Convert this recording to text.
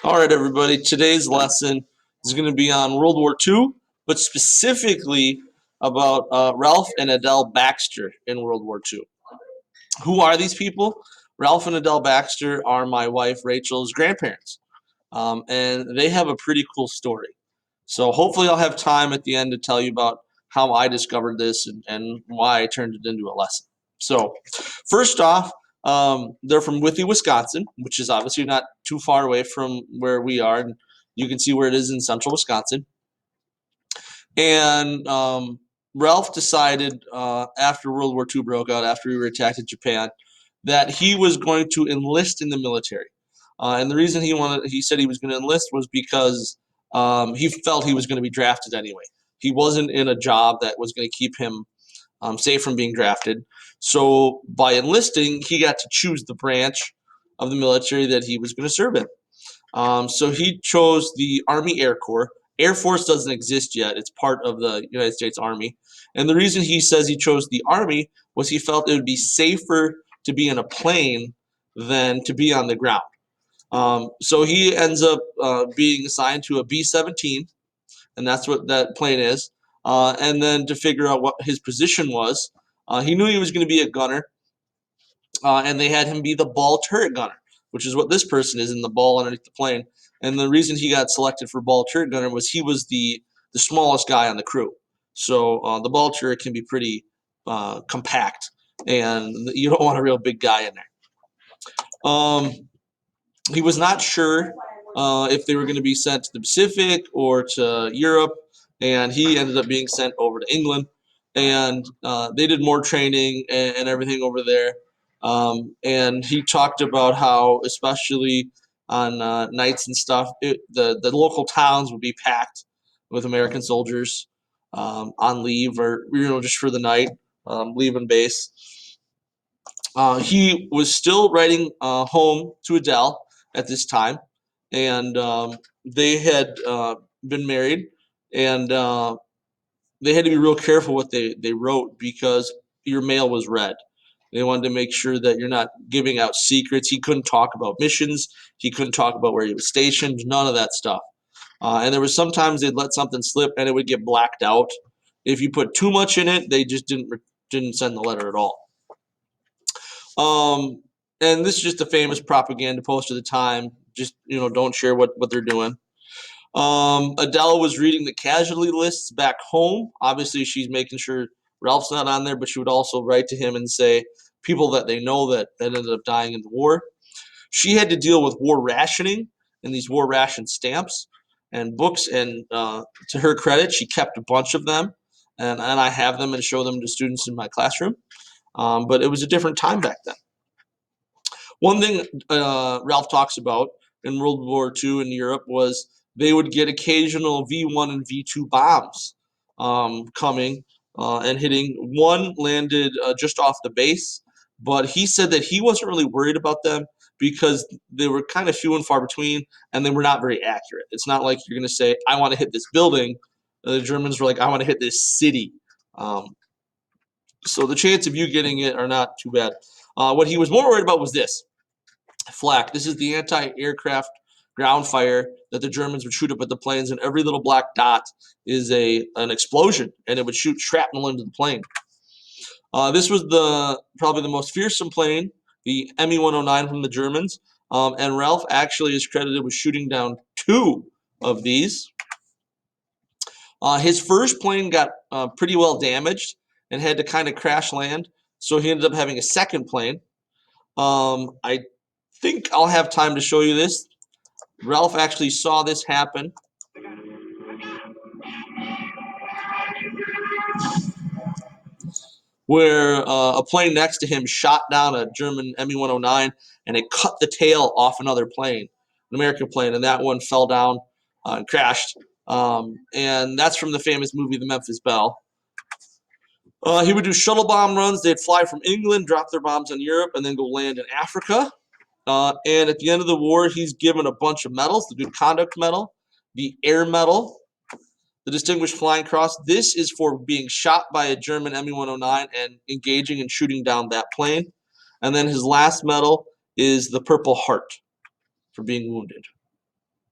All right, everybody. Today's lesson is going to be on World War II, but specifically about Ralph and Adele Baxter in World War II. Who are these people? Ralph and Adele Baxter are my wife Rachel's grandparents, and they have a pretty cool story. So hopefully, I'll have time at the end to tell you about how I discovered this and why I turned it into a lesson. So, first off, they're from Withee, Wisconsin, which is obviously not too far away from where we are. And you can see where it is in central Wisconsin. And Ralph decided after World War II broke out, after we were attacked in Japan, that he was going to enlist in the military. And the reason he said he was going to enlist was because he felt he was going to be drafted anyway. He wasn't in a job that was going to keep him safe from being drafted. So by enlisting, he got to choose the branch of the military that he was going to serve in. So he chose the Army Air Corps. Air Force doesn't exist yet. It's part of the United States Army. And the reason he says he chose the Army was he felt it would be safer to be in a plane than to be on the ground. So he ends up being assigned to a B-17, and that's what that plane is. And then to figure out what his position was, he knew he was going to be a gunner, and they had him be the ball turret gunner, which is what this person is in the ball underneath the plane. And the reason he got selected for ball turret gunner was he was the smallest guy on the crew. So the ball turret can be pretty compact, and you don't want a real big guy in there. He was not sure if they were going to be sent to the Pacific or to Europe, and he ended up being sent over to England. And they did more training and everything over there. And he talked about how, especially on nights and stuff, the local towns would be packed with American soldiers on leave or just for the night, leaving base. He was still writing home to Adele at this time, and they had been married, and they had to be real careful what they wrote because your mail was read. They wanted to make sure that you're not giving out secrets. He couldn't talk about missions. He couldn't talk about where he was stationed. None of that stuff. And there was sometimes they'd let something slip and it would get blacked out. If you put too much in it, they just didn't send the letter at all. And this is just a famous propaganda post of the time. Just don't share what they're doing. Adele was reading the casualty lists back home. Obviously, she's making sure Ralph's not on there, but she would also write to him and say people that they know that ended up dying in the war. She had to deal with war rationing and these war ration stamps and books. And to her credit, she kept a bunch of them, and I have them and show them to students in my classroom. But it was a different time back then. One thing Ralph talks about in World War II in Europe was they would get occasional V1 and V2 bombs coming and hitting. One landed just off the base, but he said that he wasn't really worried about them because they were kind of few and far between and they were not very accurate. It's not like you're going to say, I want to hit this building. The Germans were like, I want to hit this city. So the chance of you getting it are not too bad. What he was more worried about was this. Flak. This is the anti-aircraft ground fire that the Germans would shoot up at the planes, and every little black dot is an explosion, and it would shoot shrapnel into the plane. This was probably the most fearsome plane, the Me-109 from the Germans, and Ralph actually is credited with shooting down 2 of these. His first plane got pretty well damaged and had to kind of crash land, so he ended up having a second plane. I think I'll have time to show you this. Ralph actually saw this happen. Where a plane next to him shot down a German Me-109 and it cut the tail off another plane, an American plane, and that one fell down and crashed. And that's from the famous movie The Memphis Belle. He would do shuttle bomb runs. They'd fly from England, drop their bombs on Europe, and then go land in Africa. And at the end of the war, he's given a bunch of medals: the Good Conduct Medal, the Air Medal, the Distinguished Flying Cross. This is for being shot by a German Me-109 and engaging and shooting down that plane. And then his last medal is the Purple Heart for being wounded.